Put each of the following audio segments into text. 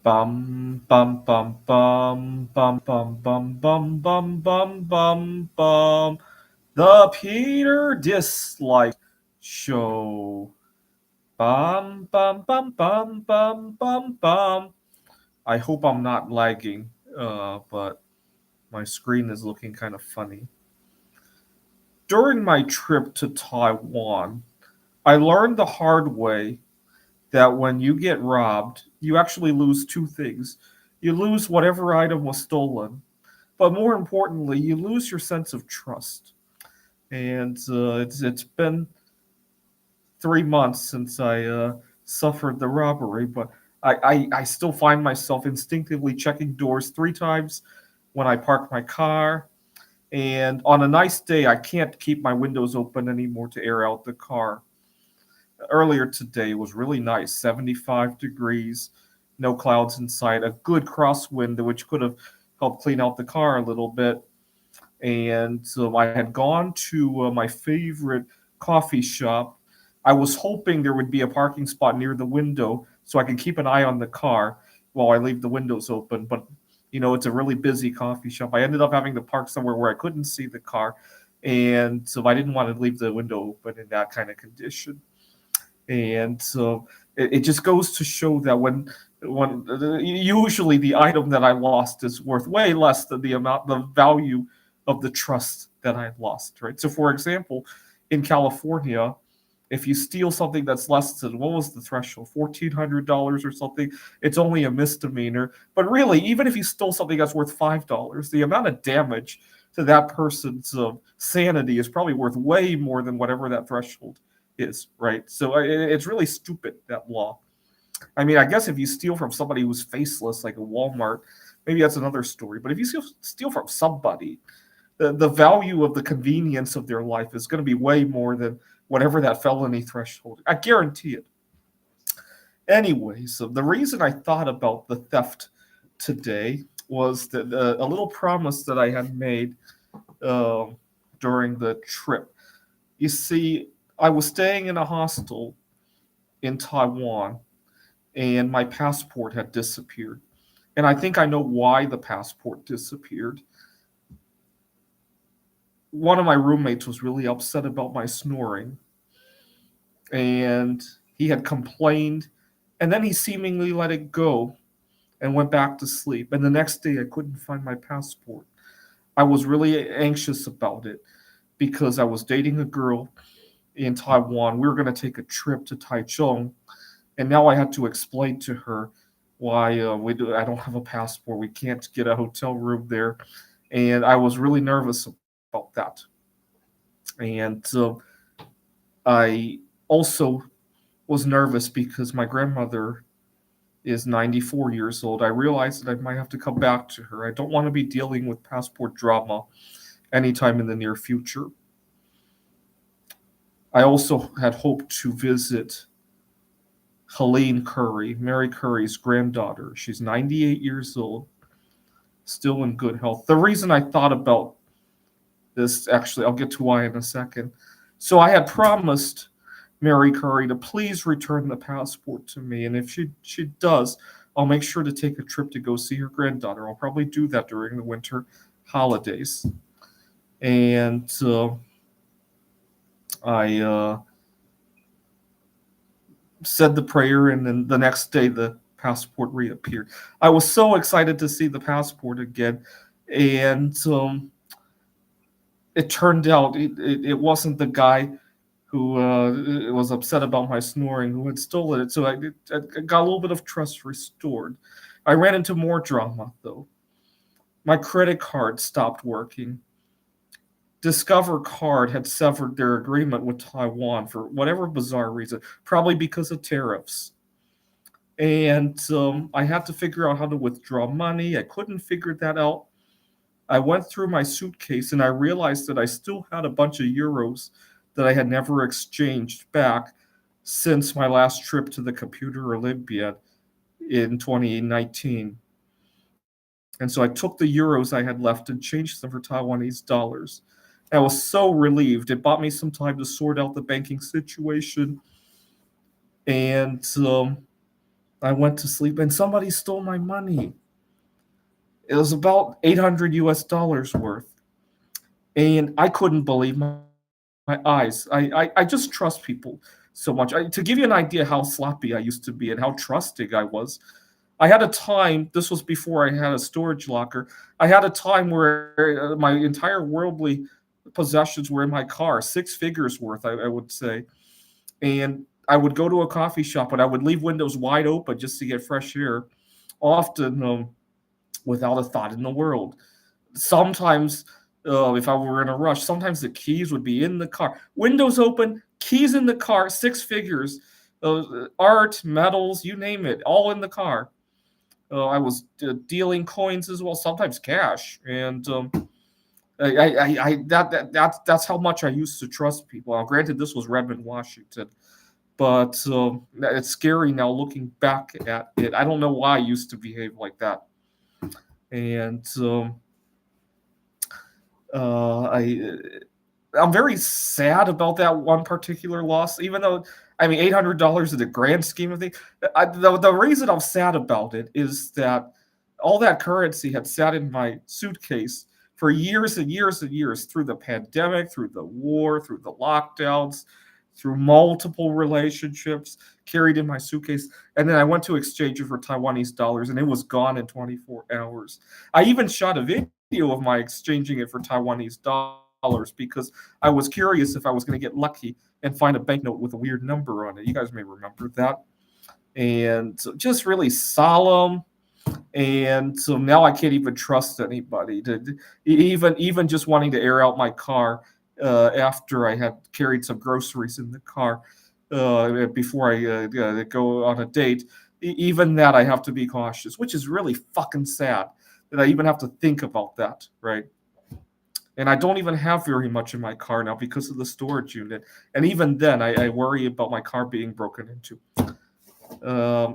Bum bum bum bum bum bum bum bum bum bum bum bum. The Peter Dislike Show. Bum bum bum bum bum bum bum. I hope I'm not lagging, but my screen is looking kind of funny. During my trip to Taiwan, I learned the hard way that when you get robbed, you actually lose two things. You lose whatever item was stolen, but more importantly, you lose your sense of trust. And it's been 3 months since I suffered the robbery, but I still find myself instinctively checking doors 3 times when I park my car. And on a nice day, I can't keep my windows open anymore to air out the car. Earlier today was really nice, 75 degrees, no clouds in sight, a good crosswind which could have helped clean out the car a little bit. And I had gone to my favorite coffee shop. I was hoping there would be a parking spot near the window so I can keep an eye on the car while I leave the windows open. But it's a really busy coffee shop. I ended up having to park somewhere where I couldn't see the car, and so I didn't want to leave the window open in that kind of condition. And so it just goes to show that when usually the item that I lost is worth way less than the value of the trust that I lost, right? So for example, in California, if you steal something that's less than, what was the threshold, $1,400 or something, it's only a misdemeanor. But really, even if you stole something that's worth $5, the amount of damage to that person's sanity is probably worth way more than whatever that threshold is, right? So it's really stupid, that law. I mean, I guess if you steal from somebody who's faceless, like a Walmart, maybe that's another story. But if you steal from somebody, the value of the convenience of their life is going to be way more than whatever that felony threshold. I guarantee it. Anyway, so the reason I thought about the theft today was that a little promise that I had made uh, during the trip. You see, I was staying in a hostel in Taiwan, and my passport had disappeared. And I think I know why the passport disappeared. One of my roommates was really upset about my snoring, and he had complained, and then he seemingly let it go and went back to sleep. And the next day, I couldn't find my passport. I was really anxious about it because I was dating a girl in Taiwan. We were going to take a trip to Taichung, and now I had to explain to her why I don't have a passport. We can't get a hotel room there, and I was really nervous about that. And I also was nervous because my grandmother is 94 years old. I realized that I might have to come back to her. I don't want to be dealing with passport drama anytime in the near future. I also had hoped to visit Helene Curry, Mary Curry's granddaughter. She's 98 years old, still in good health. The reason I thought about this, actually, I'll get to why in a second. So I had promised Mary Curry to please return the passport to me, and if she does, I'll make sure to take a trip to go see her granddaughter. I'll probably do that during the winter holidays. And I said the prayer, and then the next day the passport reappeared. I was so excited to see the passport again, and it turned out it wasn't the guy who was upset about my snoring who had stolen it. So I got a little bit of trust restored. I ran into more drama though. My credit card stopped working. Discover Card had severed their agreement with Taiwan for whatever bizarre reason, probably because of tariffs. And I had to figure out how to withdraw money. I couldn't figure that out. I went through my suitcase and I realized that I still had a bunch of euros that I had never exchanged back since my last trip to the Computer Olympiad in 2019. And so I took the euros I had left and changed them for Taiwanese dollars. I was so relieved. It bought me some time to sort out the banking situation. And I went to sleep and somebody stole my money. It was about 800 US dollars worth. And I couldn't believe my eyes. I just trust people so much. To give you an idea how sloppy I used to be and how trusting I was, I had a time, this was before I had a storage locker. I had a time where my entire worldly possessions were in my car, 6 figures worth, I would say. And I would go to a coffee shop and I would leave windows wide open just to get fresh air, often without a thought in the world. Sometimes, if I were in a rush, sometimes the keys would be in the car, windows open, keys in the car, 6 figures, art, metals, you name it, all in the car. I was dealing coins as well, sometimes cash, and that's how much I used to trust people. Now, granted, this was Redmond, Washington, but it's scary now looking back at it. I don't know why I used to behave like that, and I I'm very sad about that one particular loss, even though I mean $800 in the grand scheme of things. The reason I'm sad about it is that all that currency had sat in my suitcase for years and years and years through the pandemic, through the war, through the lockdowns, through multiple relationships, carried in my suitcase. And then I went to exchange it for Taiwanese dollars and it was gone in 24 hours. I even shot a video of my exchanging it for Taiwanese dollars because I was curious if I was going to get lucky and find a banknote with a weird number on it. You guys may remember that. And so just really solemn. And so now I can't even trust anybody. Even just wanting to air out my car after I had carried some groceries in the car before I go on a date. Even that I have to be cautious, which is really fucking sad that I even have to think about that, right? And I don't even have very much in my car now because of the storage unit. And even then, I worry about my car being broken into.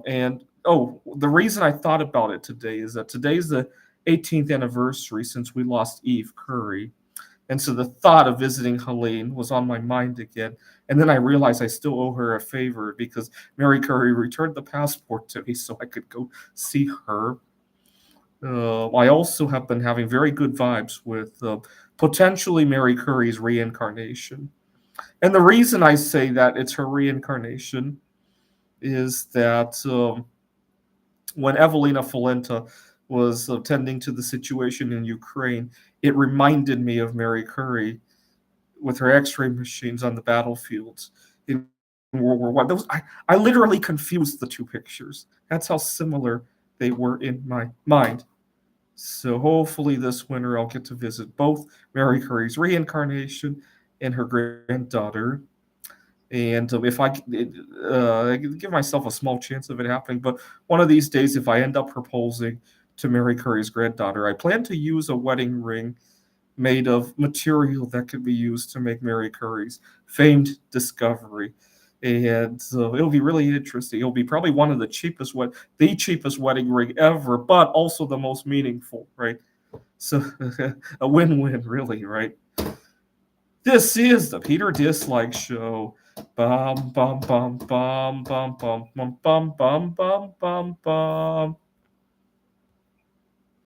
And the reason I thought about it today is that today's the 18th anniversary since we lost Eve Curry. And so the thought of visiting Helene was on my mind again. And then I realized I still owe her a favor because Mary Curry returned the passport to me so I could go see her. I also have been having very good vibes with potentially Mary Curry's reincarnation. And the reason I say that it's her reincarnation is that when Evelina Folenta was attending to the situation in Ukraine, it reminded me of Mary Curry with her X-ray machines on the battlefields in World War One. I literally confused the two pictures. That's how similar they were in my mind. So hopefully this winter I'll get to visit both Mary Curry's reincarnation and her granddaughter. And if I give myself a small chance of it happening, but one of these days, if I end up proposing to Mary Curry's granddaughter, I plan to use a wedding ring made of material that could be used to make Mary Curry's famed discovery. And it'll be really interesting. It'll be probably one of the cheapest wedding ring ever, but also the most meaningful, right? So a win-win, really, right? This is the Peter Dislike Show. Bum bum bum bum bum bum bum bum bum bum bum bum.